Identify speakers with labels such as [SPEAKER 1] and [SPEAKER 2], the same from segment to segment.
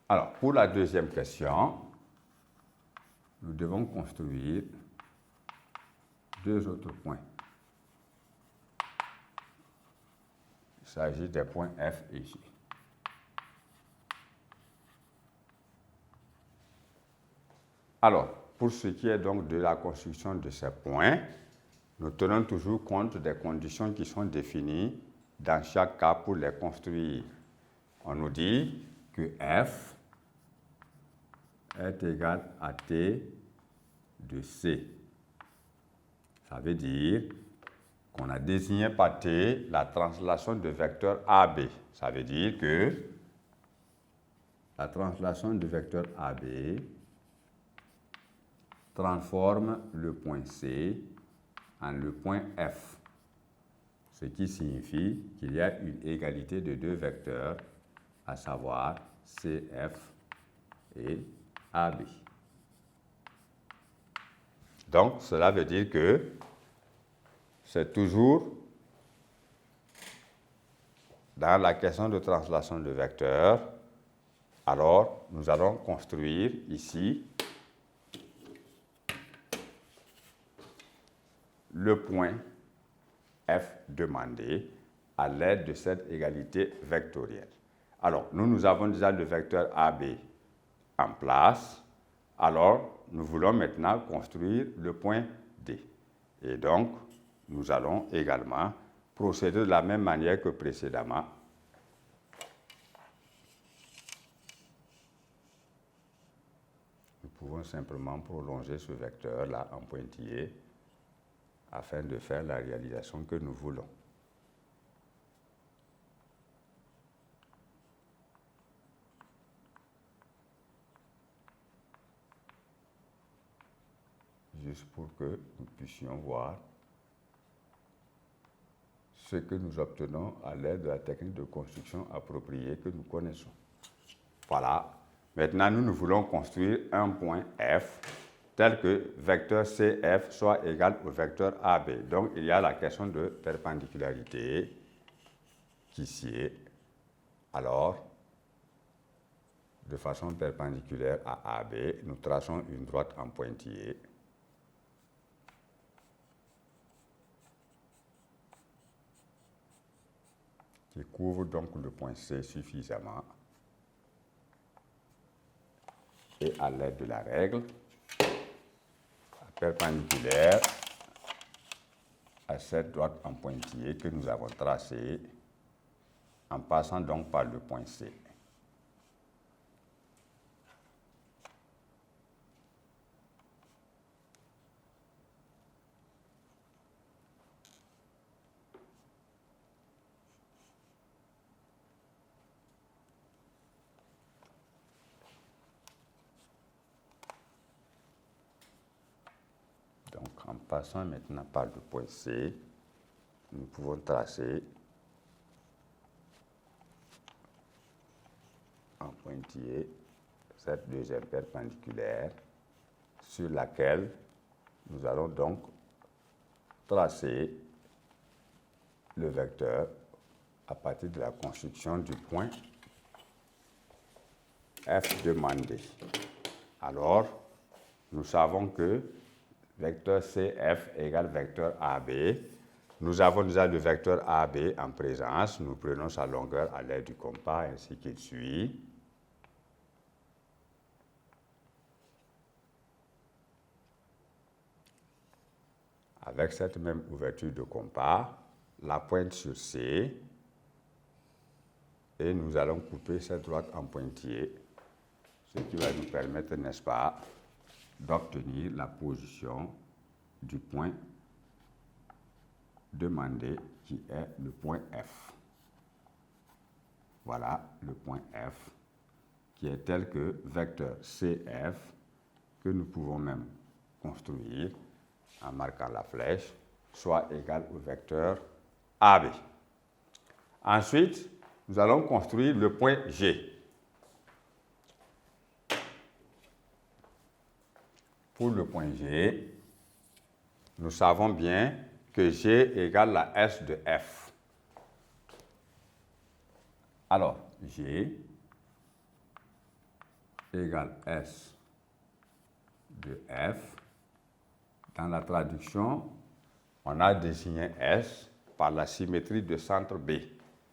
[SPEAKER 1] Alors, pour la deuxième question, nous devons construire deux autres points. Il s'agit des points F et G. Alors, pour ce qui est donc de la construction de ces points, nous tenons toujours compte des conditions qui sont définies dans chaque cas pour les construire. On nous dit que F est égal à T de C. Ça veut dire qu'on a désigné par T la translation de vecteur AB. Ça veut dire que la translation de vecteur AB transforme le point C en le point F, ce qui signifie qu'il y a une égalité de deux vecteurs, à savoir CF et AB. Donc, cela veut dire que c'est toujours dans la question de translation de vecteurs. Alors, nous allons construire ici le point F demandé à l'aide de cette égalité vectorielle. Alors, nous avons déjà le vecteur AB en place. Alors, nous voulons maintenant construire le point D. Et donc, nous allons également procéder de la même manière que précédemment. Nous pouvons simplement prolonger ce vecteur-là en pointillé afin de faire la réalisation que nous voulons. Juste pour que nous puissions voir ce que nous obtenons à l'aide de la technique de construction appropriée que nous connaissons. Voilà. Maintenant, nous voulons construire un point F tel que vecteur CF soit égal au vecteur AB. Donc, il y a la question de perpendicularité qui s'y est. Alors, de façon perpendiculaire à AB, nous traçons une droite en pointillé. Qui couvre donc le point C suffisamment. Et à l'aide de la règle, perpendiculaire à cette droite en pointillé que nous avons tracée en passant donc par le point C. En passant maintenant par le point C, nous pouvons tracer en pointillé cette deuxième perpendiculaire sur laquelle nous allons donc tracer le vecteur à partir de la construction du point F demandé. Alors, nous savons que vecteur CF égale vecteur AB. Nous avons déjà le vecteur AB en présence. Nous prenons sa longueur à l'aide du compas ainsi qu'il suit. Avec cette même ouverture de compas, la pointe sur C, et nous allons couper cette droite en pointillé, ce qui va nous permettre, n'est-ce pas, d'obtenir la position du point demandé qui est le point F. Voilà le point F qui est tel que vecteur CF que nous pouvons même construire en marquant la flèche soit égal au vecteur AB. Ensuite, nous allons construire le point G. Pour le point G, nous savons bien que G égale la S de F. Alors, G égale S de F. Dans la traduction, on a désigné S par la symétrie de centre B.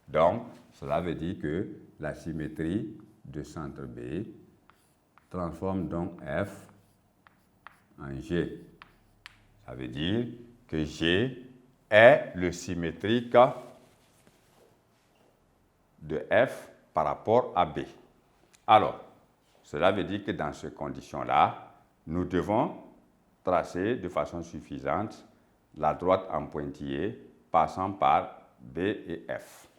[SPEAKER 1] Donc, cela veut dire que la symétrie de centre B transforme donc F en G. Ça veut dire que G est le symétrique de F par rapport à B. Alors, cela veut dire que dans ces conditions-là, nous devons tracer de façon suffisante la droite en pointillé passant par B et F.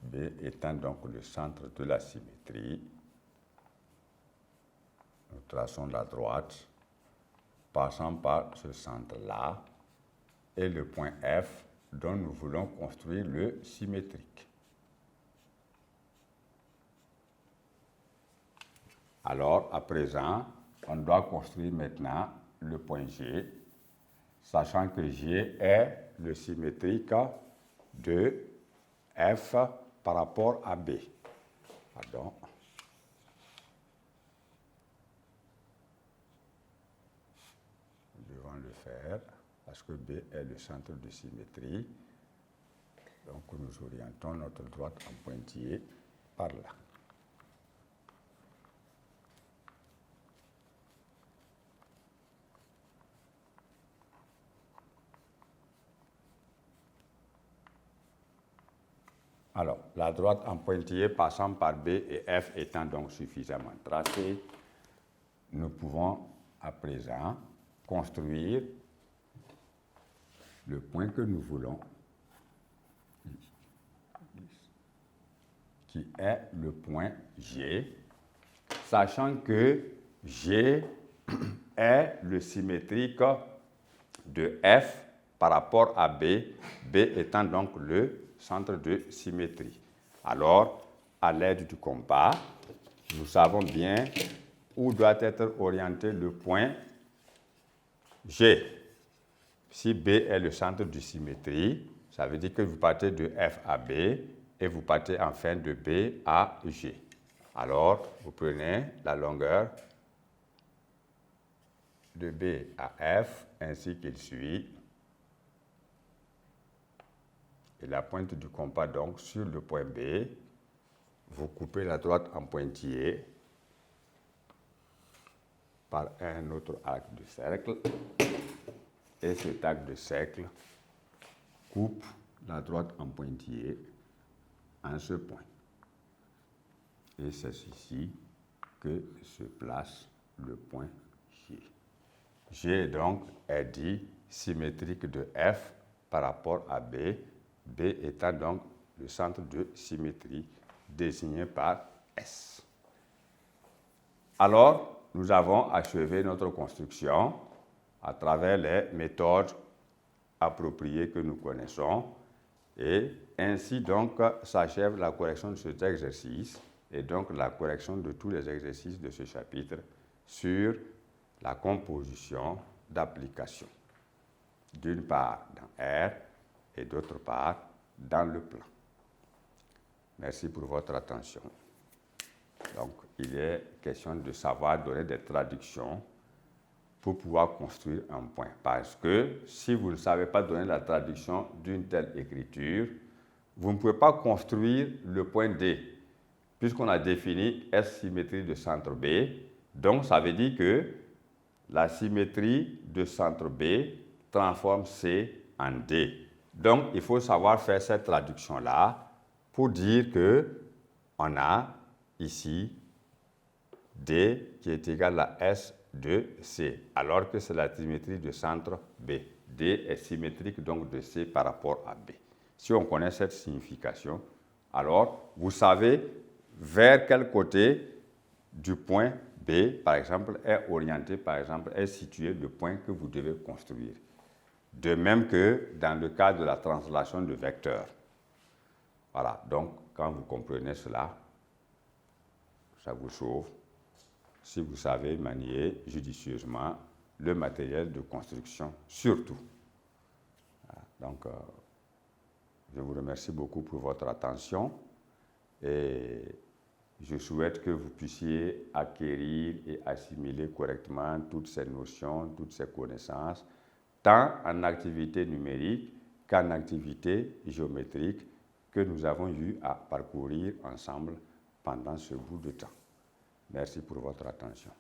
[SPEAKER 1] B étant donc le centre de la symétrie, nous traçons la droite passant par ce centre-là et le point F dont nous voulons construire le symétrique. Alors, à présent, on doit construire maintenant le point G, sachant que G est le symétrique de F par rapport à B. Pardon. Nous devons le faire parce que B est le centre de symétrie. Donc nous orientons notre droite en pointillé par là. Alors, la droite en pointillé passant par B et F étant donc suffisamment tracée, nous pouvons à présent construire le point que nous voulons, qui est le point G, sachant que G est le symétrique de F par rapport à B, B étant donc le centre de symétrie. Alors, à l'aide du compas, nous savons bien où doit être orienté le point G. Si B est le centre de symétrie, ça veut dire que vous partez de F à B et vous partez enfin de B à G. Alors, vous prenez la longueur de B à F ainsi qu'il suit. Et la pointe du compas donc sur le point B, vous coupez la droite en pointillé par un autre arc de cercle et cet arc de cercle coupe la droite en pointillé en ce point. Et c'est ici que se place le point G. G donc est dit symétrique de F par rapport à B, B étant donc le centre de symétrie désigné par S. Alors, nous avons achevé notre construction à travers les méthodes appropriées que nous connaissons et ainsi donc s'achève la correction de cet exercice et donc la correction de tous les exercices de ce chapitre sur la composition d'application, d'une part dans R et d'autre part dans le plan. Merci pour votre attention. Donc, il est question de savoir donner des traductions pour pouvoir construire un point. Parce que si vous ne savez pas donner la traduction d'une telle écriture, vous ne pouvez pas construire le point D, puisqu'on a défini S symétrie de centre B. Donc, ça veut dire que la symétrie de centre B transforme C en D. Donc, il faut savoir faire cette traduction-là pour dire qu'on a ici D qui est égal à S de C, alors que c'est la symétrie de centre B. D est symétrique donc de C par rapport à B. Si on connaît cette signification, alors vous savez vers quel côté du point B, par exemple, est orienté, par exemple, est situé le point que vous devez construire. De même que dans le cas de la translation de vecteurs. Voilà, donc quand vous comprenez cela, ça vous sauve si vous savez manier judicieusement le matériel de construction, surtout. Voilà, donc, je vous remercie beaucoup pour votre attention et je souhaite que vous puissiez acquérir et assimiler correctement toutes ces notions, toutes ces connaissances, tant en activité numérique qu'en activité géométrique que nous avons eu à parcourir ensemble pendant ce bout de temps. Merci pour votre attention.